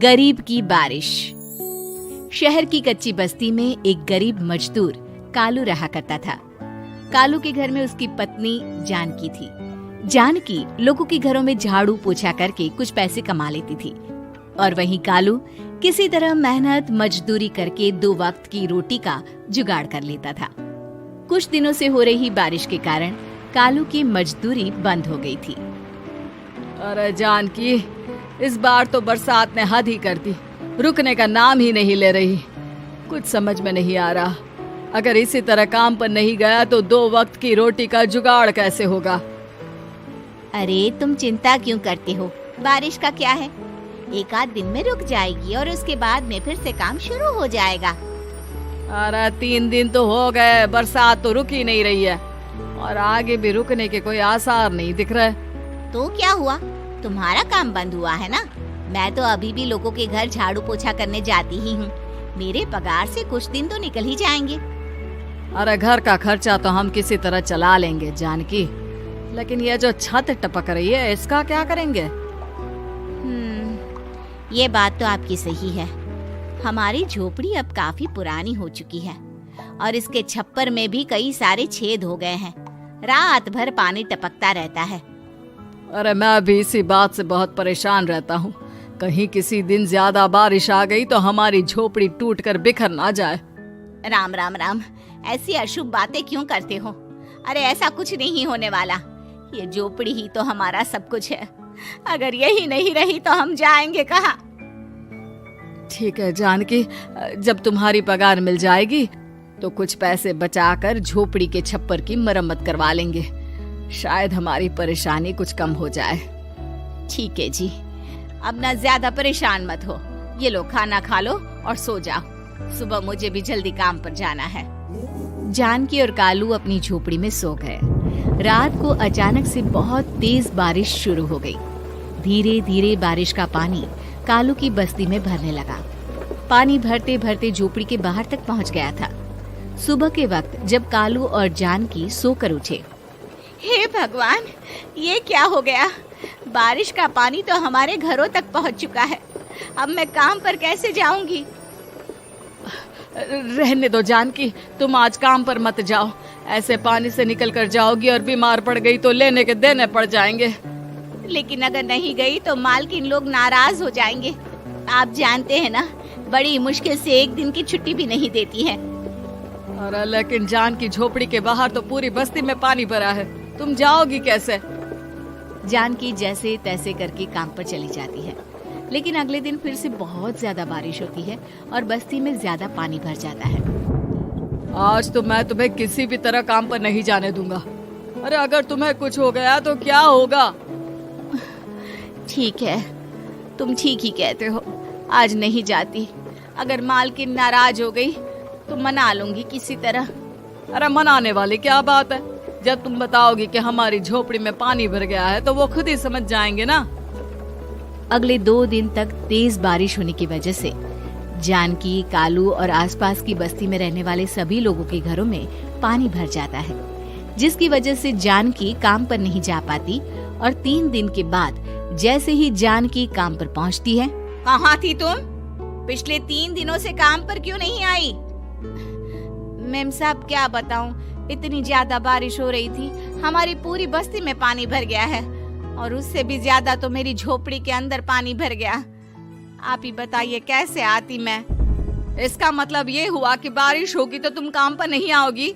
गरीब की बारिश। शहर की कच्ची बस्ती में एक गरीब मजदूर कालू रहा करता था। कालू के घर में उसकी पत्नी जानकी थी। जानकी लोगों के घरों में झाड़ू पोछा करके कुछ पैसे कमा लेती थी और वहीं कालू किसी तरह मेहनत मजदूरी करके 2 वक्त की रोटी का जुगाड़ कर लेता था। कुछ दिनों से हो रही बारिश के कारण कालू की मजदूरी बंद हो गई थी। अरे जानकी, इस बार तो बरसात ने हद ही कर दी, रुकने का नाम ही नहीं ले रही। कुछ समझ में नहीं आ रहा, अगर इसी तरह काम पर नहीं गया तो 2 वक्त की रोटी का जुगाड़ कैसे होगा। अरे तुम चिंता क्यों करते हो, बारिश का क्या है, 1 आध दिन में रुक जाएगी और उसके बाद में फिर से काम शुरू हो जाएगा। अरे 3 दिन तो हो गए, बरसात तो रुक ही नहीं रही है और आगे भी रुकने के कोई आसार नहीं दिख रहे। तो क्या हुआ, तुम्हारा काम बंद हुआ है ना? मैं तो अभी भी लोगों के घर झाड़ू पोछा करने जाती ही हूँ। मेरे पगार से कुछ दिन तो निकल ही जाएंगे। अरे घर का खर्चा तो हम किसी तरह चला लेंगे जानकी, लेकिन ये जो छत टपक रही है इसका क्या करेंगे? ये बात तो आपकी सही है। हमारी झोपड़ी अब काफी पुरानी हो चुकी है और इसके छप्पर में भी कई सारे छेद हो गए हैं। रात भर पानी टपकता रहता है। अरे मैं भी इसी बात से बहुत परेशान रहता हूँ। कहीं किसी दिन ज्यादा बारिश आ गई तो हमारी झोपड़ी टूटकर बिखर ना जाए। राम राम राम, ऐसी अशुभ बातें क्यों करते हो? अरे ऐसा कुछ नहीं होने वाला। ये झोपड़ी ही तो हमारा सब कुछ है। अगर यही नहीं रही तो हम जाएंगे कहाँ? ठीक है जानकी, जब तुम्हारी पगार मिल जाएगी तो कुछ पैसे बचाकर झोपड़ी के छप्पर की मरम्मत करवा लेंगे। शायद हमारी परेशानी कुछ कम हो जाए। ठीक है जी, अब ना ज्यादा परेशान मत हो। ये लो खाना खा लो और सो जाओ, सुबह मुझे भी जल्दी काम पर जाना है। जानकी और कालू अपनी झोपड़ी में सो गए। रात को अचानक से बहुत तेज बारिश शुरू हो गई। धीरे धीरे बारिश का पानी कालू की बस्ती में भरने लगा। पानी भरते भरते झोपड़ी के बाहर तक पहुंच गया था। सुबह के वक्त जब कालू और जानकी सोकर उठे, हे भगवान, ये क्या हो गया? बारिश का पानी तो हमारे घरों तक पहुंच चुका है। अब मैं काम पर कैसे जाऊंगी? रहने दो जानकी, तुम आज काम पर मत जाओ। ऐसे पानी से निकल कर जाओगी और बीमार पड़ गई तो लेने के देने पड़ जाएंगे। लेकिन अगर नहीं गई तो मालकिन लोग नाराज हो जाएंगे। आप जानते हैं ना, बड़ी मुश्किल से 1 दिन की छुट्टी भी नहीं देती है। अरे लेकिन जानकी, झोपड़ी के बाहर तो पूरी बस्ती में पानी भरा है, तुम जाओगी कैसे? जानकी जैसे तैसे करके काम पर चली जाती है, लेकिन अगले दिन फिर से बहुत ज्यादा बारिश होती है और बस्ती में ज्यादा पानी भर जाता है। आज तो मैं तुम्हें किसी भी तरह काम पर नहीं जाने दूंगा। अरे अगर तुम्हें कुछ हो गया तो क्या होगा? ठीक है, तुम ठीक ही कहते हो, आज नहीं जाती। अगर मालकिन नाराज हो गई तो मना लूंगी किसी तरह। अरे मनाने वाली क्या बात है? जब तुम बताओगी कि हमारी झोपड़ी में पानी भर गया है तो वो खुद ही समझ जाएंगे ना। अगले 2 दिन तक तेज बारिश होने की वजह से जानकी, कालू और आसपास की बस्ती में रहने वाले सभी लोगों के घरों में पानी भर जाता है, जिसकी वजह से जानकी काम पर नहीं जा पाती। और 3 दिन के बाद जैसे ही जानकी काम पर पहुंचती है, कहाँ थी तुम? पिछले 3 दिनों से काम पर क्यों नहीं आई? मेम साहब क्या बताऊं, इतनी ज्यादा बारिश हो रही थी, हमारी पूरी बस्ती में पानी भर गया है और उससे भी ज्यादा तो मेरी झोपड़ी के अंदर पानी भर गया। आप ही बताइए कैसे आती मैं? इसका मतलब ये हुआ कि बारिश होगी तो तुम काम पर नहीं आओगी?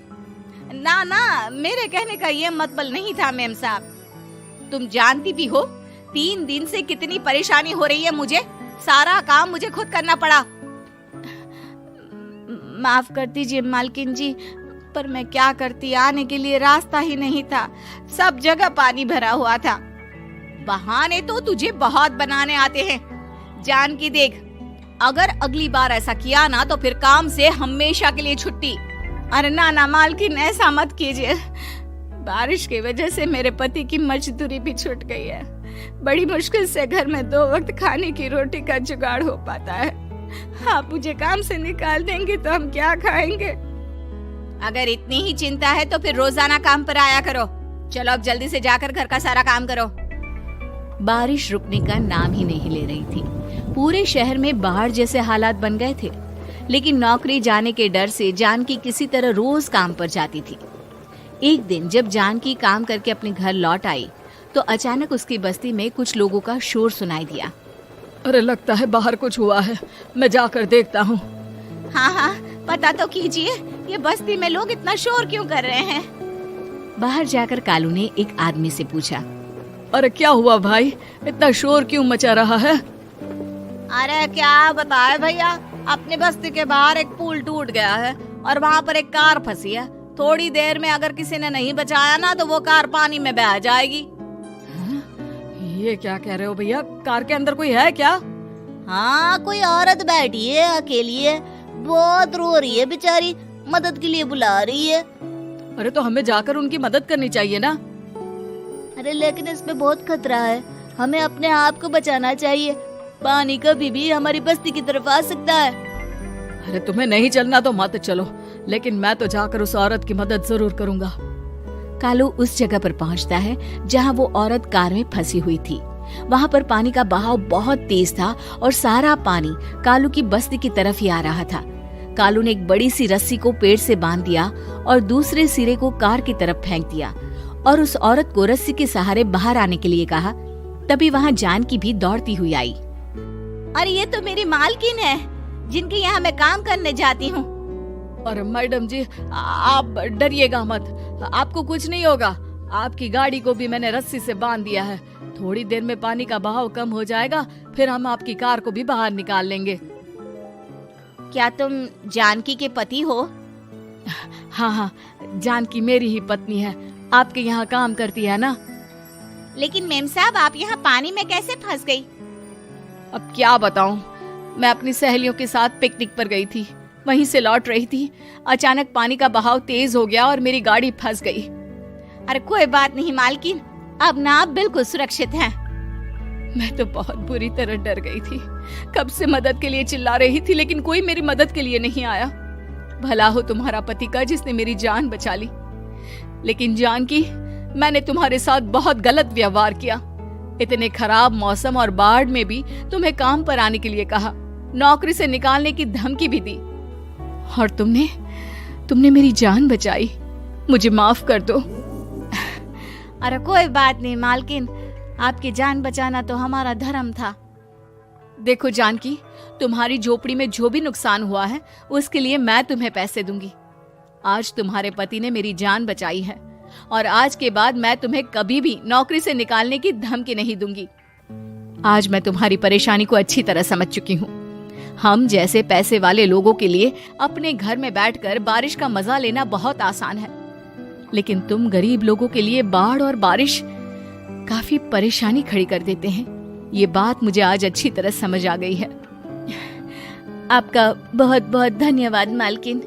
ना ना, मेरे कहने का ये मतलब नहीं था मेम साहब। तुम जानती भी हो 3 दिन से कितनी परेशानी हो रही है मुझे। सारा काम मुझे खुद करना पड़ा। माफ कर दीजिए मालकिन जी, पर मैं क्या करती, आने के लिए रास्ता ही नहीं था, सब जगह पानी भरा हुआ था। बहाने तो तुझे बहुत बनाने आते हैं। जानकी देख, अगर अगली बार ऐसा किया ना तो फिर काम से हमेशा के लिए छुट्टी। अरे ना ना मालकिन, ऐसा मत कीजिए। बारिश की वजह से मेरे पति की मजदूरी भी छूट गई है। बड़ी मुश्किल से घर में 2 वक्त खाने की रोटी का जुगाड़ हो पाता है। आप मुझे काम से निकाल देंगे तो हम क्या खाएंगे? अगर इतनी ही चिंता है तो फिर रोजाना काम पर आया करो। चलो अब जल्दी से जाकर घर का सारा काम करो। बारिश रुकने का नाम ही नहीं ले रही थी। पूरे शहर में बाढ़ जैसे हालात बन गए थे। लेकिन नौकरी जाने के डर से जानकी किसी तरह रोज काम पर जाती थी। एक दिन जब जानकी काम करके अपने घर लौट आई तो अचानक उसकी बस्ती में कुछ लोगों का शोर सुनाई दिया। अरे लगता है बाहर कुछ हुआ है, मैं जाकर देखता हूँ। हाँ हाँ, पता तो कीजिए, ये बस्ती में लोग इतना शोर क्यों कर रहे हैं? बाहर जाकर कालू ने एक आदमी से पूछा। अरे क्या हुआ भाई, इतना शोर क्यों मचा रहा है? अरे क्या बताए भैया, अपने बस्ती के बाहर एक पुल टूट गया है और वहाँ पर एक कार फंसी है। थोड़ी देर में अगर किसी ने नहीं बचाया ना तो वो कार पानी में बह जाएगी। ये क्या कह रहे हो भैया, कार के अंदर कोई है क्या? हाँ, कोई औरत बैठी है, अकेली है, बहुत रो रही है बेचारी, मदद के लिए बुला रही है। अरे तो हमें जाकर उनकी मदद करनी चाहिए ना। अरे लेकिन इसमें बहुत खतरा है, हमें अपने आप को बचाना चाहिए। पानी कभी भी हमारी बस्ती की तरफ आ सकता है। अरे तुम्हें नहीं चलना तो मत चलो, लेकिन मैं तो जाकर उस औरत की मदद जरूर करूंगा। कालू उस जगह पर पहुंचता है जहां वो औरत कार में फंसी हुई थी। वहां पर पानी का बहाव बहुत तेज था और सारा पानी कालू की बस्ती की तरफ ही आ रहा था। कालू ने एक बड़ी सी रस्सी को पेड़ से बांध दिया और दूसरे सिरे को कार की तरफ फेंक दिया और उस औरत को रस्सी के सहारे बाहर आने के लिए कहा। तभी वहां जानकी भी दौड़ती हुई आई। अरे ये तो मेरी मालकिन है, जिनके यहाँ मैं काम करने जाती हूँ। अरे मैडम जी, आप डरिएगा मत, आपको कुछ नहीं होगा। आपकी गाड़ी को भी मैंने रस्सी से बांध दिया है। थोड़ी देर में पानी का बहाव कम हो जाएगा, फिर हम आपकी कार को भी बाहर निकाल लेंगे। क्या तुम जानकी के पति हो? हाँ हाँ, जानकी मेरी ही पत्नी है, आपके यहाँ काम करती है ना। लेकिन मेम साहब, आप यहाँ पानी में कैसे फंस गई? अब क्या बताऊं, मैं अपनी सहेलियों के साथ पिकनिक पर गई थी, वहीं से लौट रही थी। अचानक पानी का बहाव तेज हो गया और मेरी गाड़ी फंस गई। अरे कोई बात नहीं मालकिन, अब ना आप बिल्कुल सुरक्षित हैं। मैं तो बहुत बुरी तरह डर गई थी, कब से मदद के लिए चिल्ला रही थी, लेकिन कोई मेरी मदद के लिए नहीं आया। भला हो तुम्हारा पति का जिसने मेरी जान बचा ली। लेकिन जानकी, मैंने तुम्हारे साथ बहुत गलत व्यवहार किया। इतने खराब मौसम और बाढ़ में भी तुम्हें काम पर आने के लिए कहा, नौकरी से निकालने की धमकी भी दी, और तुमने मेरी जान बचाई। मुझे माफ कर दो। अरे कोई बात नहीं मालकिन, आपकी जान बचाना तो हमारा धर्म था। देखो जानकी, तुम्हारी झोपड़ी में जो भी नुकसान हुआ है उसके लिए मैं तुम्हें पैसे दूंगी। आज तुम्हारे पति ने मेरी जान बचाई है और आज के बाद मैं तुम्हें कभी भी नौकरी से निकालने की धमकी नहीं दूंगी। आज मैं तुम्हारी परेशानी को अच्छी तरह समझ चुकी हूँ। हम जैसे पैसे वाले लोगों के लिए अपने घर में बैठकर बारिश का मजा लेना बहुत आसान है, लेकिन तुम गरीब लोगों के लिए बाढ़ और बारिश काफी परेशानी खड़ी कर देते हैं। ये बात मुझे आज अच्छी तरह समझ आ गई है। आपका बहुत बहुत धन्यवाद मालकिन।